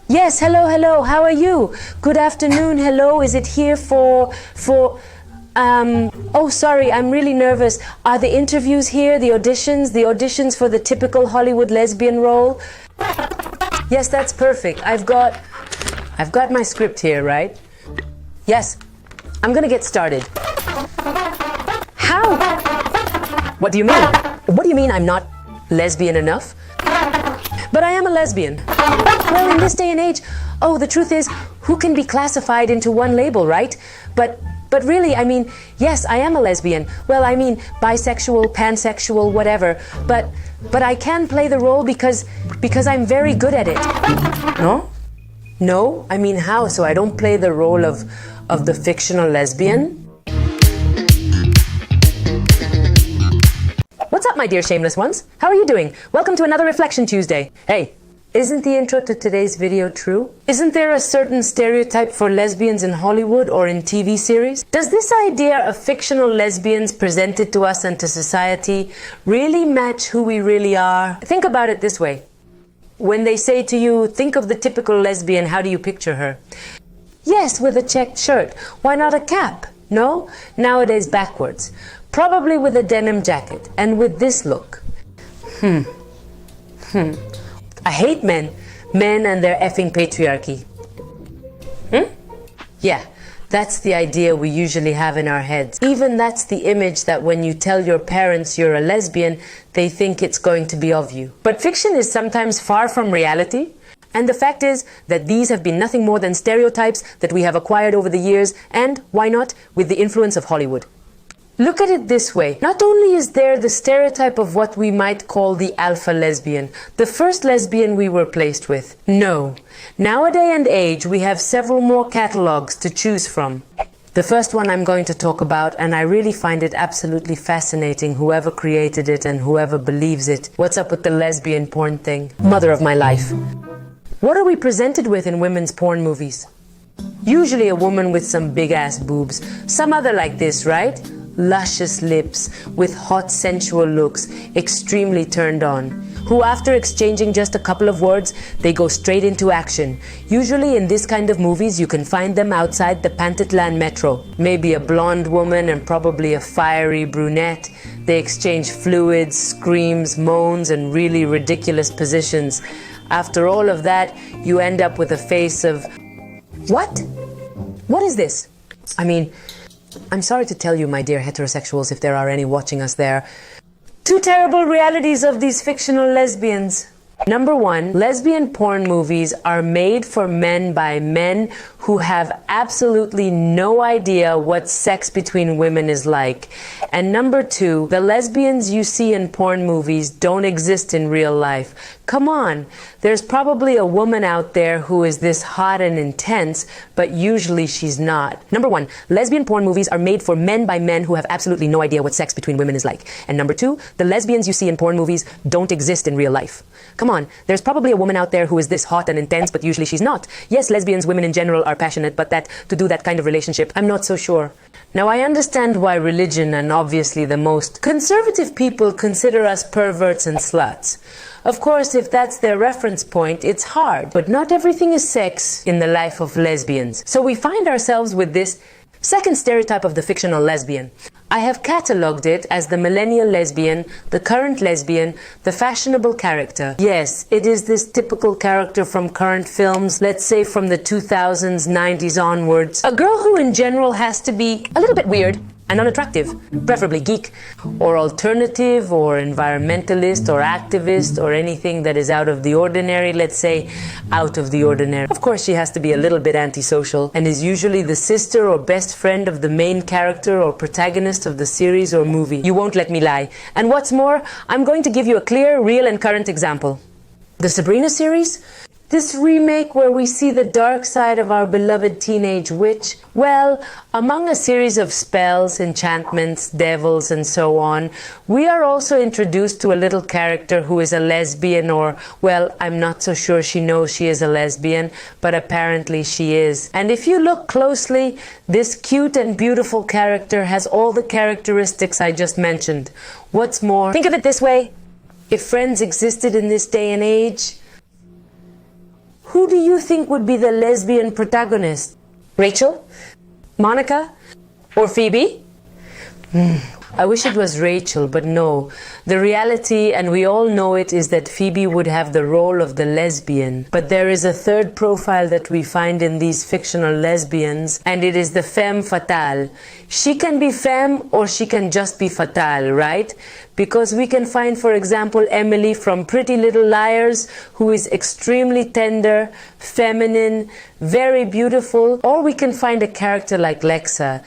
Yes, hello, hello, how are you? Good afternoon, hello, is it here oh, sorry, I'm really nervous. Are the interviews here, the auditions for the typical Hollywood lesbian role? Yes, that's perfect. I've got my script here, right? Yes, I'm gonna get started. How? What do you mean? What do you mean I'm not lesbian enough? But I am a lesbian. Well, in this day and age, the truth is, who can be classified into one label, right? But really, I mean, yes, I am a lesbian. Well, I mean, bisexual, pansexual, whatever. But I can play the role because I'm very good at it. No? No? I mean, how? So I don't play the role of the fictional lesbian? What's up, my dear shameless ones? How are you doing? Welcome to another Reflection Tuesday. Hey, isn't the intro to today's video true? Isn't there a certain stereotype for lesbians in Hollywood or in TV series? Does this idea of fictional lesbians presented to us and to society really match who we really are? Think about it this way. When they say to you, think of the typical lesbian, how do you picture her? Yes, with a checked shirt. Why not a cap? No? Nowadays backwards. Probably with a denim jacket and with this look. I hate men and their effing patriarchy. Yeah, that's the idea we usually have in our heads. Even that's the image that when you tell your parents you're a lesbian, they think it's going to be of you. But fiction is sometimes far from reality. And the fact is that these have been nothing more than stereotypes that we have acquired over the years and, why not, with the influence of Hollywood. Look at it this way. Not only is there the stereotype of what we might call the alpha lesbian, the first lesbian we were placed with. No. Nowadays and age, we have several more catalogs to choose from. The first one I'm going to talk about, and I really find it absolutely fascinating, whoever created it and whoever believes it. What's up with the lesbian porn thing? Mother of my life. What are we presented with in women's porn movies? Usually a woman with some big-ass boobs. Some other like this, right? Luscious lips, with hot sensual looks, extremely turned on, who after exchanging just a couple of words, they go straight into action. Usually in this kind of movies you can find them outside the Pantatlan metro. Maybe a blonde woman and probably a fiery brunette. They exchange fluids, screams, moans, and really ridiculous positions. After all of that, you end up with a face of, what? What is this? I mean, I'm sorry to tell you, my dear heterosexuals, if there are any watching us there, two terrible realities of these fictional lesbians. Number one, lesbian porn movies are made for men by men who have absolutely no idea what sex between women is like. And number two, the lesbians you see in porn movies don't exist in real life. Come on, there's probably a woman out there who is this hot and intense, but usually she's not. Number one, lesbian porn movies are made for men by men who have absolutely no idea what sex between women is like. And number two, the lesbians you see in porn movies don't exist in real life. Come on, there's probably a woman out there who is this hot and intense, but usually she's not. Yes, lesbians, women in general, are passionate, but to do that kind of relationship, I'm not so sure. Now, I understand why religion and obviously the most conservative people consider us perverts and sluts. Of course, if that's their reference point, it's hard. But not everything is sex in the life of lesbians. So we find ourselves with this second stereotype of the fictional lesbian. I have catalogued it as the millennial lesbian, the current lesbian, the fashionable character. Yes, it is this typical character from current films, let's say from the 2000s, 90s onwards. A girl who in general has to be a little bit weird and unattractive, preferably geek, or alternative, or environmentalist, or activist, or anything that is out of the ordinary, let's say, out of the ordinary. Of course, she has to be a little bit antisocial, and is usually the sister or best friend of the main character or protagonist of the series or movie. You won't let me lie. And what's more, I'm going to give you a clear, real, and current example. The Sabrina series? This remake where we see the dark side of our beloved teenage witch, well, among a series of spells, enchantments, devils, and so on, we are also introduced to a little character who is a lesbian, or, well, I'm not so sure she knows she is a lesbian, but apparently she is. And if you look closely, this cute and beautiful character has all the characteristics I just mentioned. What's more, think of it this way. If friends existed in this day and age, Who do you think would be the lesbian protagonist? Rachel? Monica? Or Phoebe? I wish it was Rachel, but no. The reality, and we all know it, is that Phoebe would have the role of the lesbian. But there is a third profile that we find in these fictional lesbians, and it is the femme fatale. She can be femme or she can just be fatale, right? Because we can find, for example, Emily from Pretty Little Liars, who is extremely tender, feminine, very beautiful. Or we can find a character like Lexa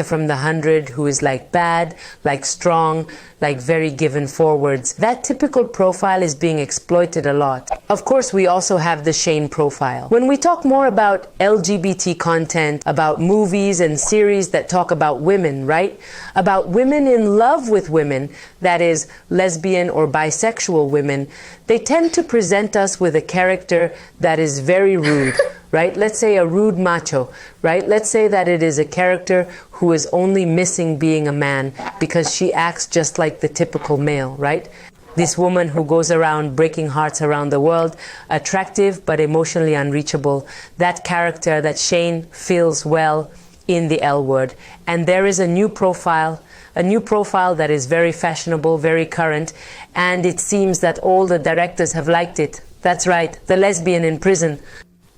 from The 100, who is like bad, like strong, like very given forwards. That typical profile is being exploited a lot. Of course, we also have the Shane profile. When we talk more about LGBT content, about movies and series that talk about women, right? About women in love with women, that is, lesbian or bisexual women, they tend to present us with a character that is very rude. Right? Let's say a rude macho, right? Let's say that it is a character who is only missing being a man because she acts just like the typical male, right? This woman who goes around breaking hearts around the world, attractive but emotionally unreachable. That character that Shane feels well in the L Word. And there is a new profile that is very fashionable, very current, and it seems that all the directors have liked it. That's right, the lesbian in prison.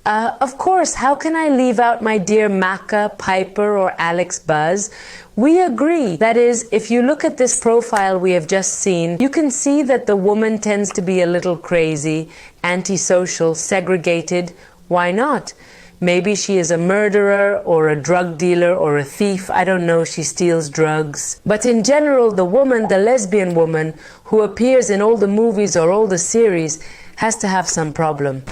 Of course, how can I leave out my dear Maka, Piper, or Alex Buzz? We agree. That is, if you look at this profile we have just seen, you can see that the woman tends to be a little crazy, antisocial, segregated. Why not? Maybe she is a murderer or a drug dealer or a thief. I don't know, she steals drugs. But in general, the woman, the lesbian woman, who appears in all the movies or all the series, has to have some problem.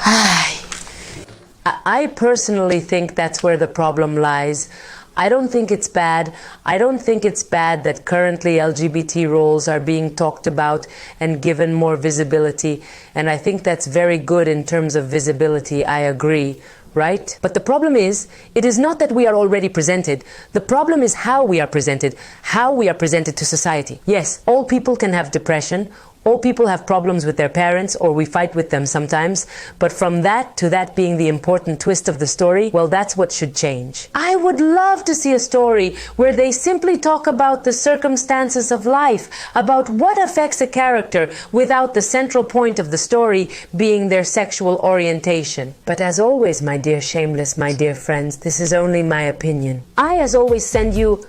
I personally think that's where the problem lies. I don't think it's bad. I don't think it's bad that currently LGBT roles are being talked about and given more visibility. And I think that's very good in terms of visibility. I agree. Right? But the problem is, it is not that we are already presented. The problem is how we are presented to society. Yes, all people can have depression. All people have problems with their parents, or we fight with them sometimes. But from that to that being the important twist of the story, well, that's what should change. I would love to see a story where they simply talk about the circumstances of life, about what affects a character, without the central point of the story being their sexual orientation. But as always, my dear Shameless, my dear friends, this is only my opinion. I, as always, send you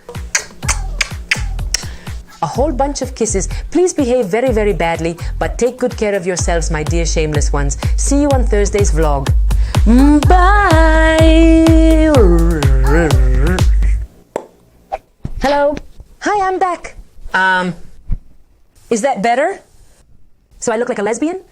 a whole bunch of kisses. Please behave very, very badly, but take good care of yourselves, my dear Shameless ones. See you on Thursday's vlog. Bye! Hello? Hi, I'm back. Is that better? So I look like a lesbian?